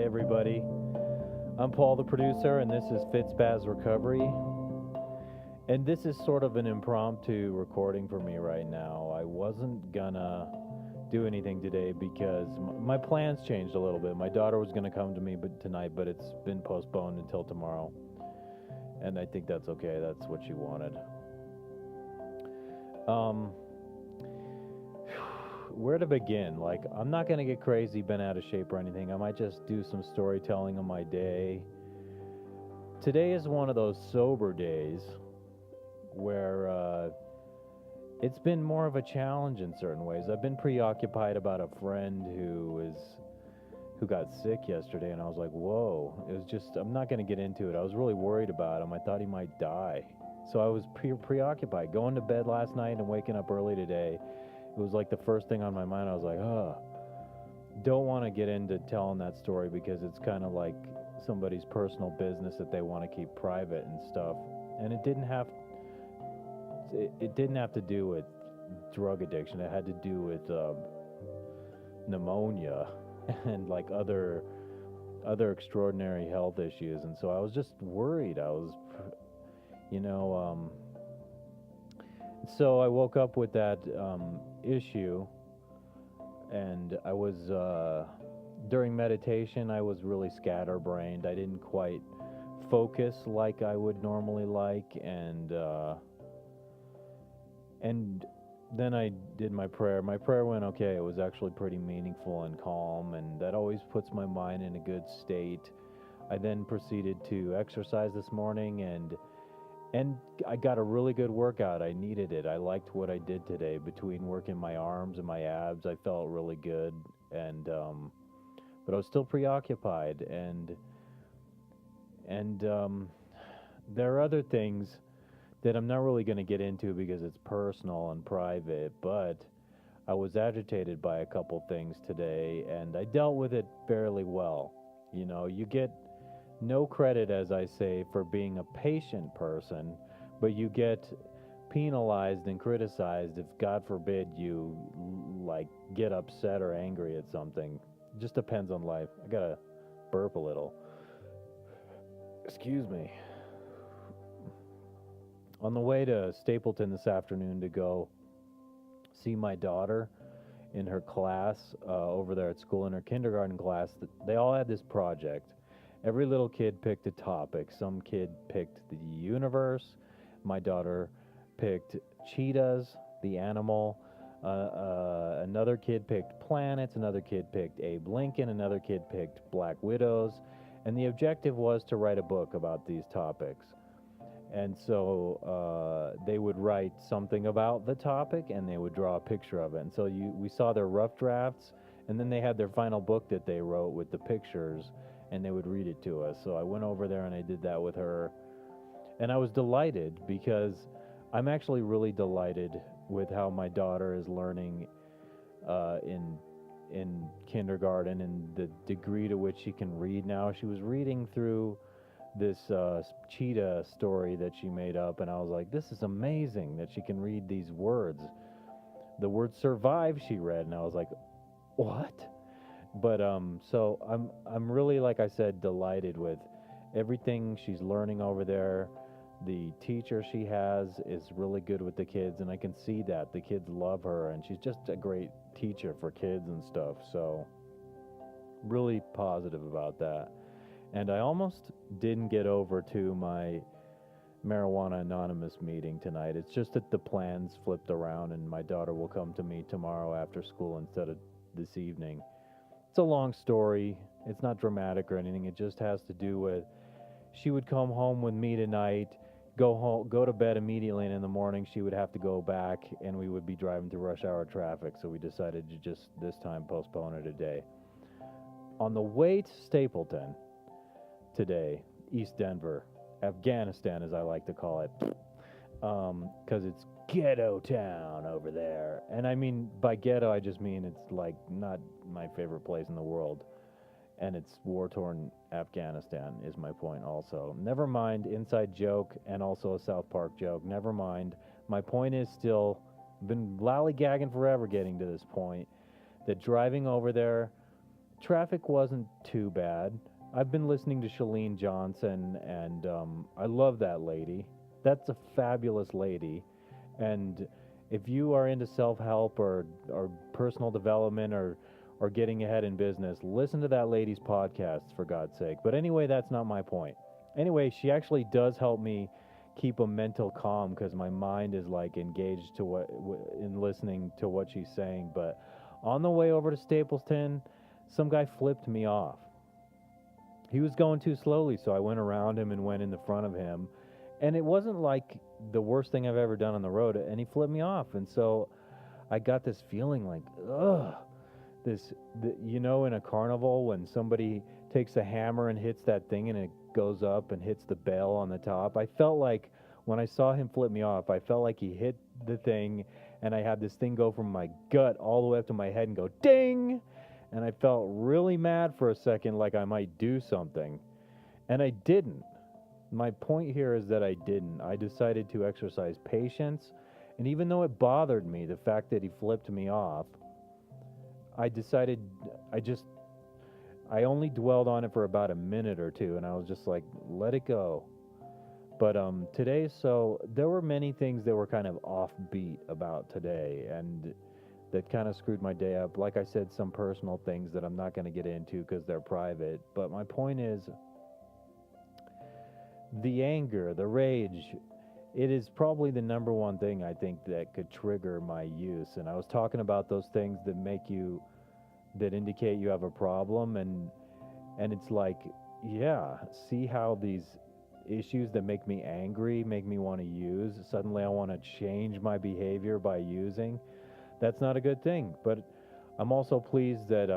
Hey everybody, I'm Paul the producer and this is FitSpaz Recovery. And this is sort of an impromptu recording for me right now. I wasn't gonna do anything today because my plans changed a little bit. My daughter was gonna come to me tonight, but it's been postponed until tomorrow. And I think that's okay, that's what she wanted. Where to begin? Like, I'm not gonna get crazy, bent out of shape or anything. I might just do some storytelling of my day. Today is one of those sober days where it's been more of a challenge in certain ways. I've been preoccupied about a friend who got sick yesterday, and I was like, whoa. It was just, I'm not gonna get into it. I was really worried about him. I thought he might die. So I was preoccupied. Going to bed last night and waking up early today, it was like the first thing on my mind. I was like, don't want to get into telling that story because it's kind of like somebody's personal business that they want to keep private and stuff. And it didn't have to do with drug addiction. It had to do with pneumonia and like other extraordinary health issues. And so I was just worried. I was, so I woke up with that issue, and I was during meditation I was really scatterbrained. I didn't quite focus like I would normally like, and then I did my prayer. My prayer went okay. It was actually pretty meaningful and calm, and that always puts my mind in a good state. I then proceeded to exercise this morning, and I got a really good workout. I needed it. I liked what I did today. Between working my arms and my abs, I felt really good. And but I was still preoccupied. And there are other things that I'm not really going to get into because it's personal and private. But I was agitated by a couple things today, and I dealt with it fairly well. You get no credit, as I say, for being a patient person, but you get penalized and criticized if, God forbid, you like get upset or angry at something. It just depends on life. I gotta burp a little. Excuse me. On the way to Stapleton this afternoon to go see my daughter in her class over there at school, in her kindergarten class, they all had this project. Every little kid picked a topic. Some kid picked the universe. My daughter picked cheetahs, the animal. Another kid picked planets. Another kid picked Abe Lincoln. Another kid picked Black Widows. And the objective was to write a book about these topics. And so they would write something about the topic, and they would draw a picture of it. And so we saw their rough drafts, and then they had their final book that they wrote with the pictures, and they would read it to us. So I went over there and I did that with her. And I was delighted because I'm actually really delighted with how my daughter is learning in kindergarten and the degree to which she can read now. She was reading through this cheetah story that she made up, and I was like, this is amazing that she can read these words. The word survive she read, and I was like, what? But so I'm really, like I said, delighted with everything she's learning over there. The teacher she has is really good with the kids, and I can see that the kids love her, and she's just a great teacher for kids and stuff. So really positive about that. And I almost didn't get over to my Marijuana Anonymous meeting tonight. It's just that the plans flipped around, and my daughter will come to me tomorrow after school instead of this evening. It's a long story. It's not dramatic or anything. It just has to do with she would come home with me tonight, go to bed immediately, and in the morning she would have to go back, and we would be driving through rush hour traffic. So we decided to just this time postpone it a day. On the way to Stapleton today, East Denver, Afghanistan as I like to call it, because it's ghetto town over there. And I mean, by ghetto I just mean it's like not my favorite place in the world, and it's war-torn Afghanistan is my point also. Never mind, inside joke and also a South Park joke, never mind. My point is still, been lollygagging forever getting to this point, that driving over there traffic wasn't too bad. I've been listening to Shalene Johnson, and I love that lady. That's a fabulous lady. And if you are into self-help or personal development or getting ahead in business, listen to that lady's podcast, for God's sake. But anyway, that's not my point. Anyway, she actually does help me keep a mental calm because my mind is like engaged to in listening to what she's saying. But on the way over to Stapleton, some guy flipped me off. He was going too slowly, so I went around him and went in the front of him. And it wasn't like the worst thing I've ever done on the road, and he flipped me off. And so I got this feeling like, ugh, in a carnival when somebody takes a hammer and hits that thing and it goes up and hits the bell on the top. I felt like when I saw him flip me off, I felt like he hit the thing and I had this thing go from my gut all the way up to my head and go ding. And I felt really mad for a second, like I might do something. And I didn't. My point here is that I didn't. I decided to exercise patience. And even though it bothered me, the fact that he flipped me off, I decided, I only dwelled on it for about a minute or two. And I was just like, let it go. But today, so there were many things that were kind of offbeat about today. And that kind of screwed my day up. Like I said, some personal things that I'm not going to get into because they're private. But my point is, the anger, the rage, it is probably the number one thing I think that could trigger my use. And I was talking about those things that indicate you have a problem. And it's like, yeah, see how these issues that make me angry, make me want to use, suddenly I want to change my behavior by using. That's not a good thing. But I'm also pleased that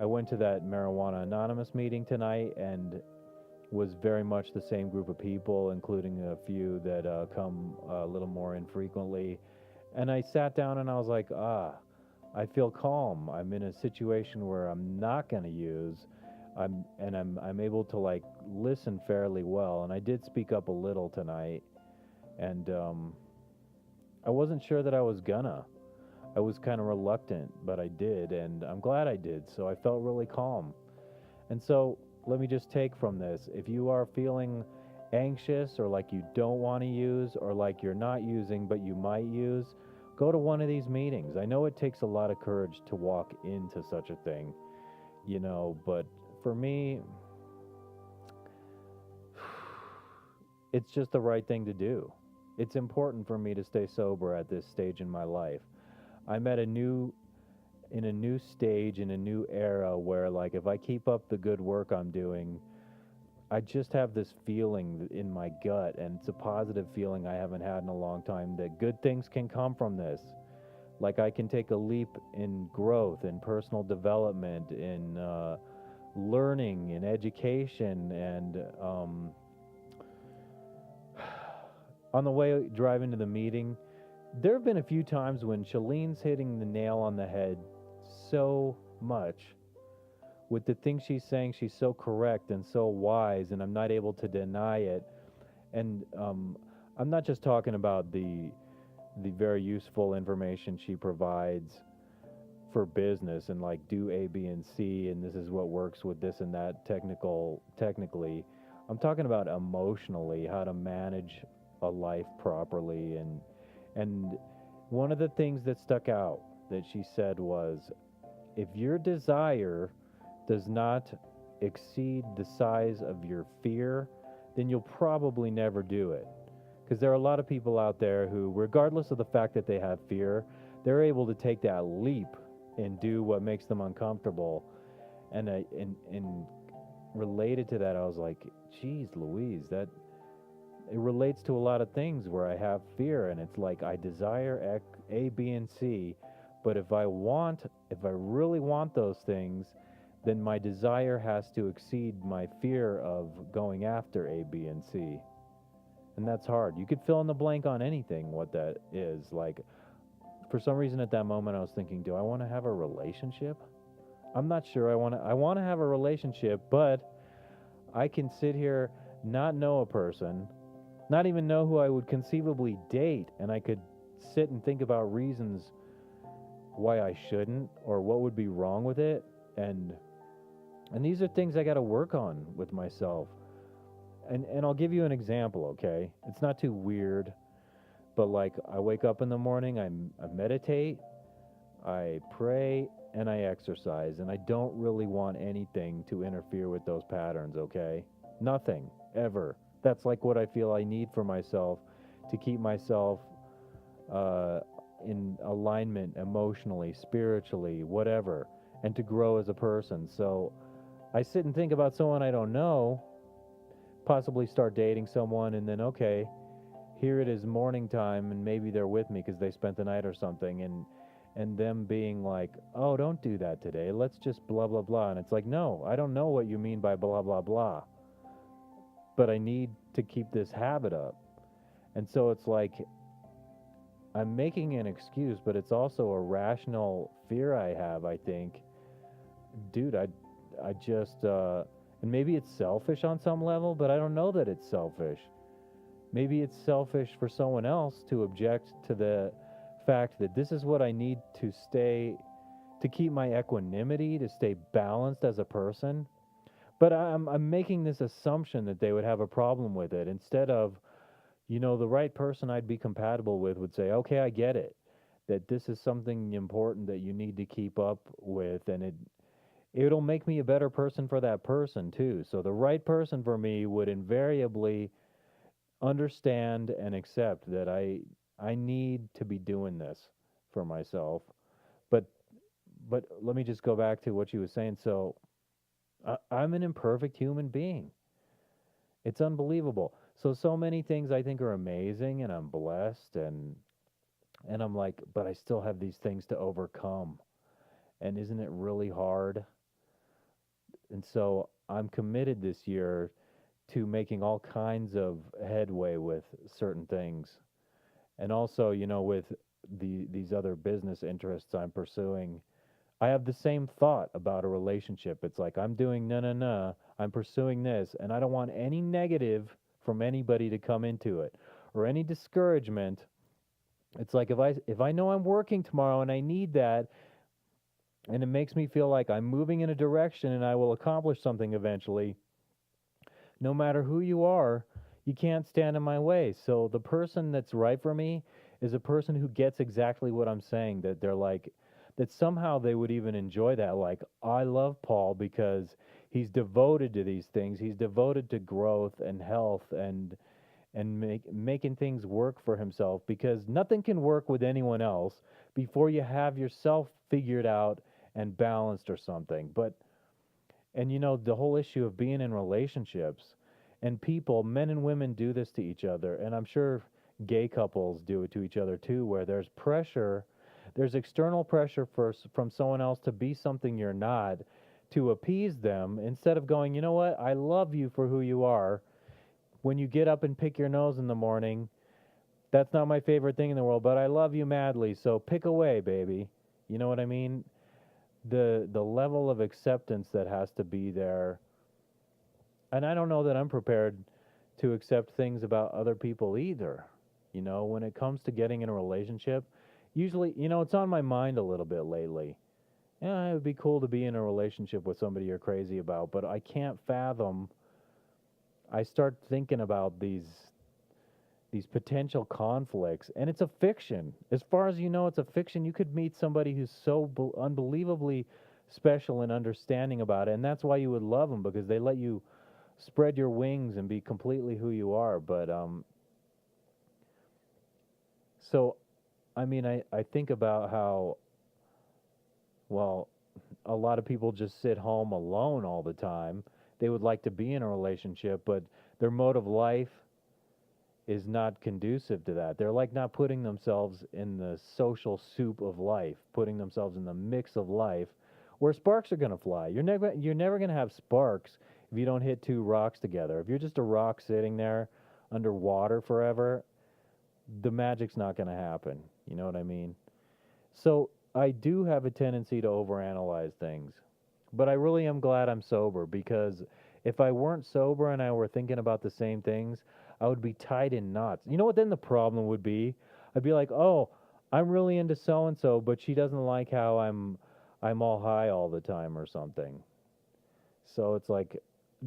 I went to that Marijuana Anonymous meeting tonight and was very much the same group of people, including a few that come a little more infrequently. And I sat down and I was like, I feel calm. I'm in a situation where I'm not going to use. I'm able to like listen fairly well. And I did speak up a little tonight. And I wasn't sure that I was gonna. I was kind of reluctant, but I did, and I'm glad I did, so I felt really calm. And so, let me just take from this, if you are feeling anxious, or like you don't want to use, or like you're not using, but you might use, go to one of these meetings. I know it takes a lot of courage to walk into such a thing, but for me, it's just the right thing to do. It's important for me to stay sober at this stage in my life. I'm in a new stage, in a new era where, like, if I keep up the good work I'm doing, I just have this feeling in my gut, and it's a positive feeling I haven't had in a long time, that good things can come from this. Like, I can take a leap in growth, in personal development, in learning, in education, and on the way driving to the meeting, there have been a few times when Shalene's hitting the nail on the head so much with the things she's saying. She's so correct and so wise, and I'm not able to deny it. And I'm not just talking about the very useful information she provides for business and like do A, B, and C, and this is what works with this and that technically. I'm talking about emotionally, how to manage a life properly. And one of the things that stuck out that she said was, if your desire does not exceed the size of your fear, then you'll probably never do it. Because there are a lot of people out there who, regardless of the fact that they have fear, they're able to take that leap and do what makes them uncomfortable. And related to that, I was like, geez Louise, that it relates to a lot of things where I have fear, and it's like I desire A, B, and C, but if I really want those things, then my desire has to exceed my fear of going after A, B, and C. And that's hard. You could fill in the blank on anything what that is. Like, for some reason at that moment I was thinking, do I want to have a relationship? I'm not sure I want to have a relationship, but I can sit here, not know a person, not even know who I would conceivably date, and I could sit and think about reasons why I shouldn't or what would be wrong with it, and And these are things I got to work on with myself. And I'll give you an example, okay? It's not too weird, but like I wake up in the morning, I meditate, I pray, and I exercise, and I don't really want anything to interfere with those patterns, okay? Nothing, ever. That's like what I feel I need for myself to keep myself uh, in alignment emotionally, spiritually, whatever, and to grow as a person. So I sit and think about someone I don't know, possibly start dating someone, and then, okay, here it is morning time, and maybe they're with me because they spent the night or something, and them being like, oh, don't do that today, let's just blah blah blah. And it's like, no, I don't know what you mean by blah blah blah, but I need to keep this habit up. And so it's like I'm making an excuse, but it's also a rational fear I have, I think. Dude, I just and maybe it's selfish on some level, but I don't know that it's selfish. Maybe it's selfish for someone else to object to the fact that this is what I need to stay, to keep my equanimity, to stay balanced as a person. But I'm making this assumption that they would have a problem with it instead of, the right person I'd be compatible with would say, okay, I get it, that this is something important that you need to keep up with, and it'll make me a better person for that person too. So the right person for me would invariably understand and accept that I need to be doing this for myself. But but let me just go back to what you were saying. So I'm an imperfect human being. It's unbelievable. So many things I think are amazing, and I'm blessed, and I'm like, but I still have these things to overcome. And isn't it really hard? And so I'm committed this year to making all kinds of headway with certain things. And also, with these other business interests I'm pursuing, I have the same thought about a relationship. It's like I'm doing no no no, I'm pursuing this, and I don't want any negative from anybody to come into it or any discouragement. It's like if I know I'm working tomorrow and I need that, and it makes me feel like I'm moving in a direction and I will accomplish something eventually, no matter who you are, you can't stand in my way. So the person that's right for me is a person who gets exactly what I'm saying, that they're like, that somehow they would even enjoy that. Like, I love Paul because he's devoted to these things. He's devoted to growth and health and making things work for himself, because nothing can work with anyone else before you have yourself figured out and balanced or something. And the whole issue of being in relationships, and people, men and women, do this to each other, and I'm sure gay couples do it to each other too, where there's pressure, there's external pressure from someone else to be something you're not, to appease them, instead of going, you know what, I love you for who you are. When you get up and pick your nose in the morning, that's not my favorite thing in the world, but I love you madly, so pick away, baby. You know what I mean? The level of acceptance that has to be there. And I don't know that I'm prepared to accept things about other people either. When it comes to getting in a relationship, usually, it's on my mind a little bit lately. Yeah, it would be cool to be in a relationship with somebody you're crazy about, but I can't fathom. I start thinking about these potential conflicts, and it's a fiction. As far as you know, it's a fiction. You could meet somebody who's so unbelievably special and understanding about it, and that's why you would love them, because they let you spread your wings and be completely who you are. But so I mean, I think about how, well, a lot of people just sit home alone all the time. They would like to be in a relationship, but their mode of life is not conducive to that. They're like not putting themselves in the social soup of life, putting themselves in the mix of life where sparks are going to fly. You're never going to have sparks if you don't hit two rocks together. If you're just a rock sitting there underwater forever, the magic's not going to happen. You know what I mean? So I do have a tendency to overanalyze things. But I really am glad I'm sober, because if I weren't sober and I were thinking about the same things, I would be tied in knots. You know what then the problem would be? I'd be like, "Oh, I'm really into so and so, but she doesn't like how I'm all high all the time or something." So it's like,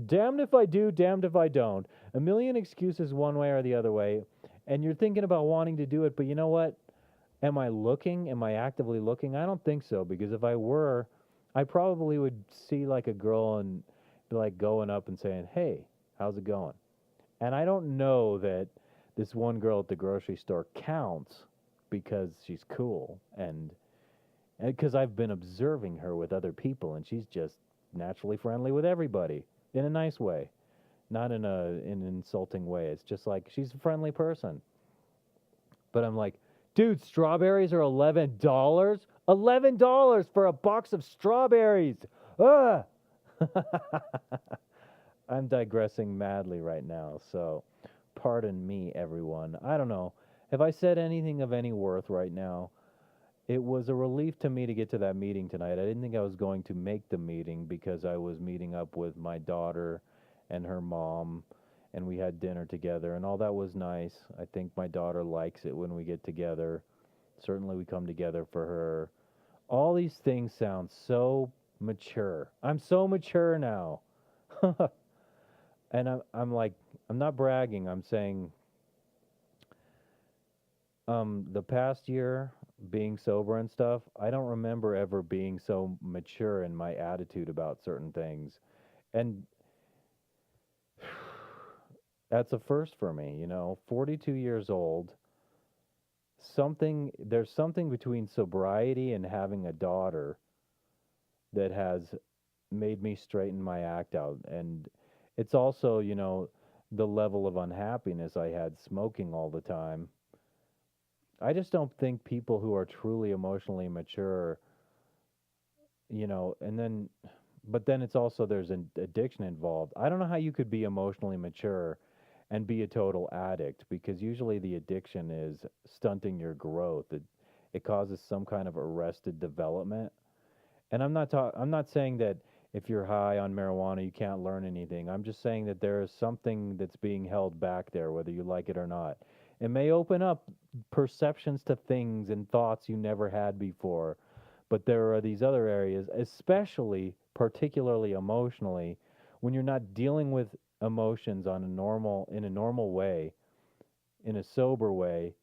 damned if I do, damned if I don't. A million excuses one way or the other way. And you're thinking about wanting to do it, but you know what? Am I looking? Am I actively looking? I don't think so, because if I were, I probably would see like a girl and be like going up and saying, "Hey, how's it going?" And I don't know that this one girl at the grocery store counts because she's cool and because I've been observing her with other people and she's just naturally friendly with everybody in a nice way, not in an insulting way. It's just like she's a friendly person. But I'm like, dude, strawberries are $11? $11 for a box of strawberries. Ugh. I'm digressing madly right now, so pardon me, everyone. I don't know. Have I said anything of any worth right now? It was a relief to me to get to that meeting tonight. I didn't think I was going to make the meeting because I was meeting up with my daughter and her mom, and we had dinner together, and all that was nice. I think my daughter likes it when we get together. Certainly, we come together for her. All these things sound so mature. I'm so mature now. And I'm like, I'm not bragging. I'm saying, the past year being sober and stuff, I don't remember ever being so mature in my attitude about certain things. And that's a first for me, 42 years old. There's something between sobriety and having a daughter that has made me straighten my act out. And it's also, the level of unhappiness I had smoking all the time. I just don't think people who are truly emotionally mature, and then, but then it's also there's an addiction involved. I don't know how you could be emotionally mature and be a total addict, because usually the addiction is stunting your growth. It causes some kind of arrested development. And I'm not saying that if you're high on marijuana you can't learn anything. I'm just saying that there is something that's being held back there, whether you like it or not. It may open up perceptions to things and thoughts you never had before, but there are these other areas, especially particularly emotionally, when you're not dealing with emotions in a normal way, in a sober way,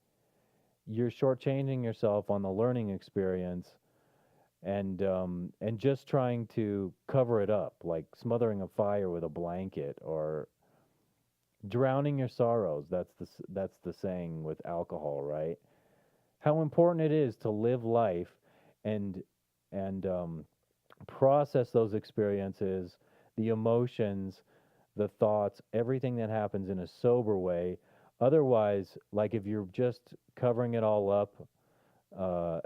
you're shortchanging yourself on the learning experience and just trying to cover it up, like smothering a fire with a blanket or drowning your sorrows. That's the saying with alcohol, right? How important it is to live life and and process those experiences, the emotions, the thoughts, everything that happens in a sober way. Otherwise, like if you're just covering it all up, uh,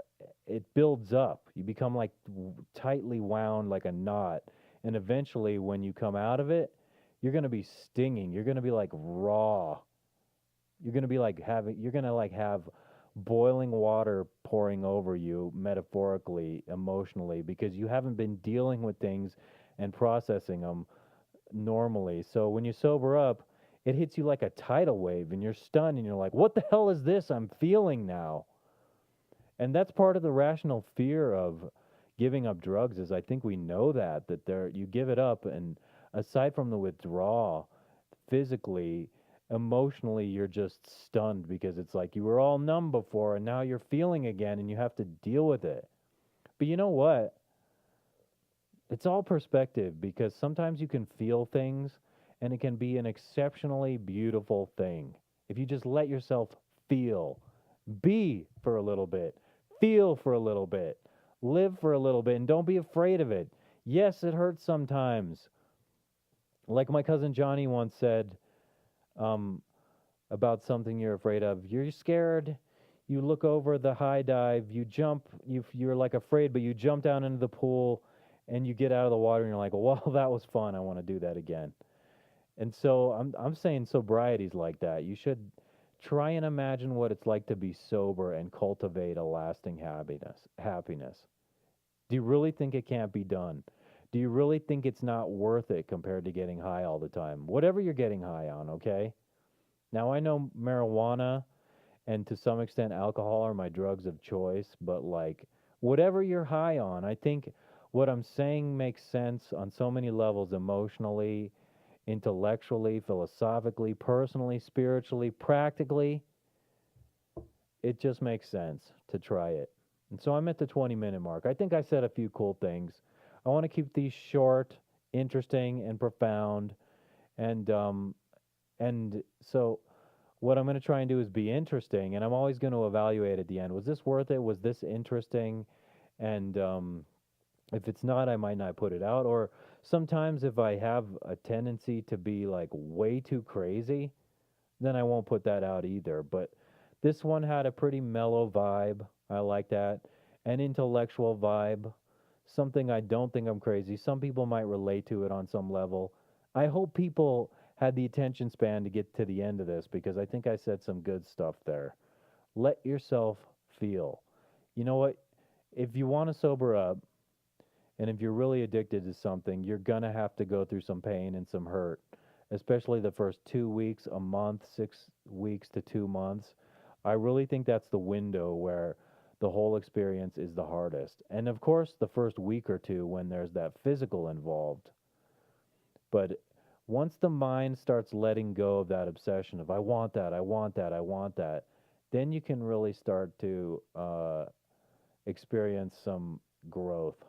it builds up. You become like tightly wound like a knot, and eventually, when you come out of it, you're gonna be stinging. You're gonna be like raw. You're gonna like have boiling water pouring over you, metaphorically, emotionally, because you haven't been dealing with things and processing them normally. So when you sober up, it hits you like a tidal wave, and you're stunned, and you're like, "What the hell is this I'm feeling now?" And that's part of the rational fear of giving up drugs, is I think we know that there you give it up, and aside from the withdrawal, physically, emotionally, you're just stunned, because it's like you were all numb before and now you're feeling again and you have to deal with it. But you know what? It's all perspective, because sometimes you can feel things and it can be an exceptionally beautiful thing. If you just let yourself feel, be for a little bit, feel for a little bit, live for a little bit, and don't be afraid of it. Yes, it hurts sometimes. Like my cousin Johnny once said, um, about something you're afraid of. You're scared. You look over the high dive. You jump. You're like afraid, but you jump down into the pool, and you get out of the water, and you're like, "Well, that was fun. I want to do that again." And so I'm saying sobriety's like that. You should try and imagine what it's like to be sober and cultivate a lasting happiness. Do you really think it can't be done? Do you really think it's not worth it compared to getting high all the time? Whatever you're getting high on, okay? Now I know marijuana and to some extent alcohol are my drugs of choice, but like whatever you're high on, I think What I'm saying makes sense on so many levels, emotionally, intellectually, philosophically, personally, spiritually, practically. It just makes sense to try it. And so I'm at the 20-minute mark. I think I said a few cool things. I want to keep these short, interesting, and profound. And so what I'm going to try and do is be interesting, and I'm always going to evaluate at the end. Was this worth it? Was this interesting? And if it's not, I might not put it out. Or sometimes if I have a tendency to be like way too crazy, then I won't put that out either. But this one had a pretty mellow vibe. I like that. An intellectual vibe. Something I don't think I'm crazy. Some people might relate to it on some level. I hope people had the attention span to get to the end of this because I think I said some good stuff there. Let yourself feel. You know what? If you want to sober up, and if you're really addicted to something, you're going to have to go through some pain and some hurt, especially the first 2 weeks, a month, 6 weeks to 2 months. I really think that's the window where the whole experience is the hardest. And of course, the first week or two when there's that physical involved. But once the mind starts letting go of that obsession of, I want that, I want that, I want that, then you can really start to experience some growth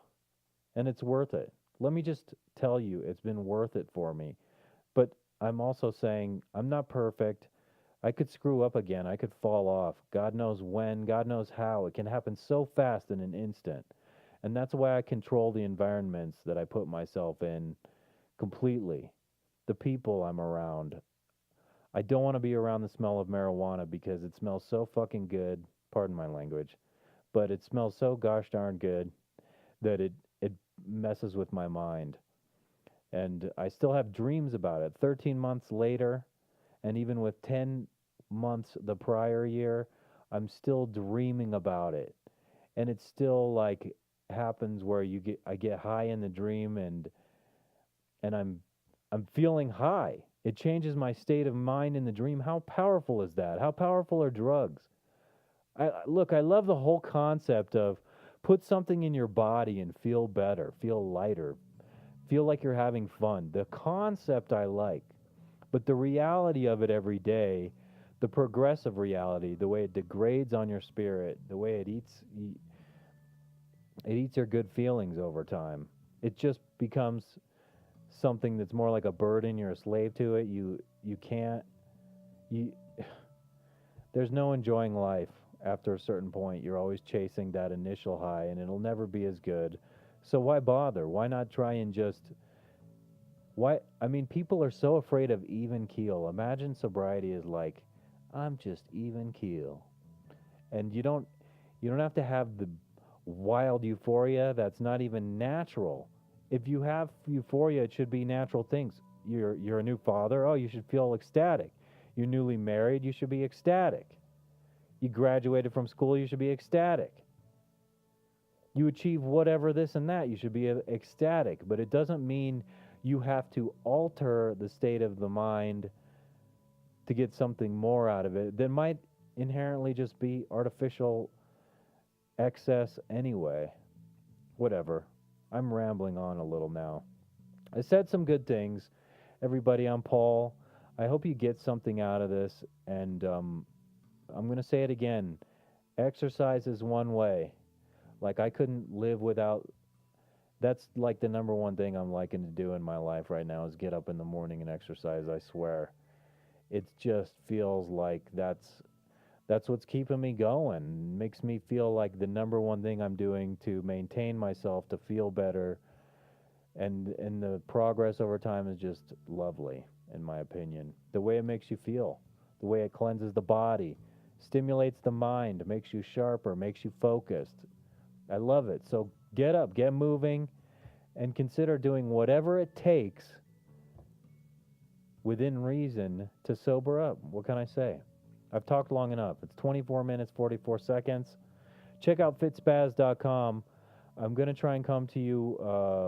and it's worth it. Let me just tell you, it's been worth it for me. But I'm also saying I'm not perfect. I could screw up again. I could fall off. God knows when, God knows how. It can happen so fast in an instant. And that's why I control the environments that I put myself in completely. The people I'm around. I don't want to be around the smell of marijuana because it smells so fucking good. Pardon my language. But it smells so gosh darn good that it messes with my mind. And I still have dreams about it. 13 months later, and even with 10 months the prior year, I'm still dreaming about it. And it's still like happens where I get high in the dream and I'm feeling high. It changes my state of mind in the dream. How powerful is that? How powerful are drugs? Look, I love the whole concept of put something in your body and feel better, feel lighter, feel like you're having fun. The concept I like, but the reality of it every day, the progressive reality, the way it degrades on your spirit, the way it eats your good feelings over time. It just becomes something that's more like a burden. You're a slave to it. You can't you there's no enjoying life after a certain point. You're always chasing that initial high and it'll never be as good. So why bother? Why not try and just why I mean people are so afraid of even keel. Imagine sobriety is like I'm just even keel. And you don't have to have the wild euphoria that's not even natural. If you have euphoria, it should be natural things. You're a new father, oh, you should feel ecstatic. You're newly married, you should be ecstatic. You graduated from school, you should be ecstatic. You achieve whatever this and that, you should be ecstatic. But it doesn't mean you have to alter the state of the mind to get something more out of it that might inherently just be artificial excess anyway. Whatever. I'm rambling on a little now. I said some good things. Everybody, I'm Paul. I hope you get something out of this. And I'm going to say it again. Exercise is one way. Like, I couldn't live without. That's like the number one thing I'm liking to do in my life right now is get up in the morning and exercise, I swear. It just feels like that's what's keeping me going. Makes me feel like the number one thing I'm doing to maintain myself, to feel better, and the progress over time is just lovely, in my opinion. The way it makes you feel, the way it cleanses the body, stimulates the mind, makes you sharper, makes you focused. I love it. So get up, get moving, and consider doing whatever it takes within reason to sober up. What can I say? I've talked long enough. It's 24 minutes, 44 seconds. Check out FitSpaz.com. I'm going to try and come to you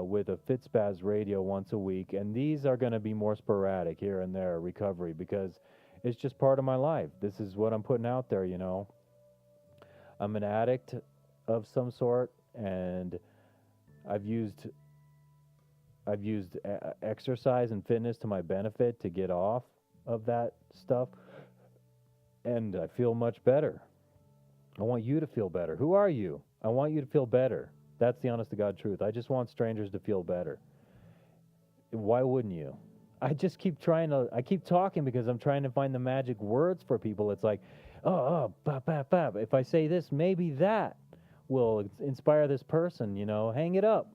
with a FitSpaz radio once a week, and these are going to be more sporadic here and there, recovery, because it's just part of my life. This is what I'm putting out there, you know. I'm an addict of some sort, and I've used exercise and fitness to my benefit to get off of that stuff, and I feel much better. I want you to feel better. Who are you? I want you to feel better. That's the honest to God truth. I just want strangers to feel better. Why wouldn't you? I keep talking because I'm trying to find the magic words for people. It's like, bap, bap, bap. If I say this, maybe that will inspire this person, hang it up.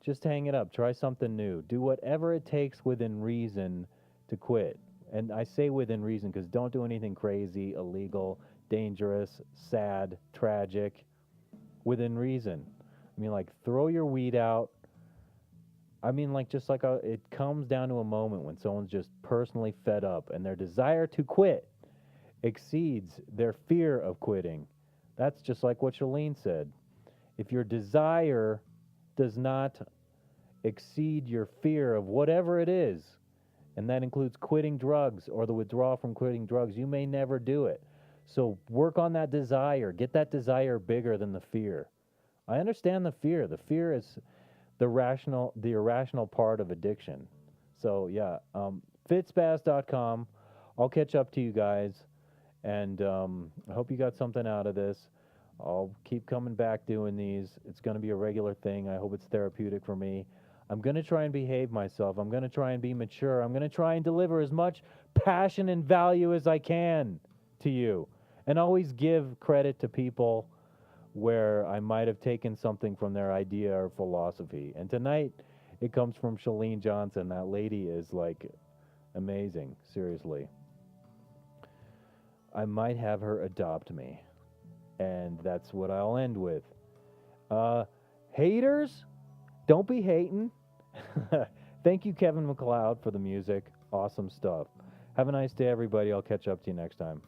Just hang it up. Try something new. Do whatever it takes within reason to quit. And I say within reason because don't do anything crazy, illegal, dangerous, sad, tragic. Within reason. I mean, like, throw your weed out. I mean, like, just like it comes down to a moment when someone's just personally fed up and their desire to quit exceeds their fear of quitting. That's just like what Shalene said. If your desire does not exceed your fear of whatever it is, and that includes quitting drugs or the withdrawal from quitting drugs, you may never do it. So work on that desire. Get that desire bigger than the fear. I understand the fear. The fear is the irrational part of addiction. So yeah, FitSpaz.com. I'll catch up to you guys, and I hope you got something out of this. I'll keep coming back doing these. It's going to be a regular thing. I hope it's therapeutic for me. I'm going to try and behave myself. I'm going to try and be mature. I'm going to try and deliver as much passion and value as I can to you. And always give credit to people where I might have taken something from their idea or philosophy. And tonight, it comes from Shalene Johnson. That lady is, like, amazing. Seriously. I might have her adopt me. And that's what I'll end with. Haters, don't be hating. Thank you, Kevin MacLeod, for the music. Awesome stuff. Have a nice day, everybody. I'll catch up to you next time.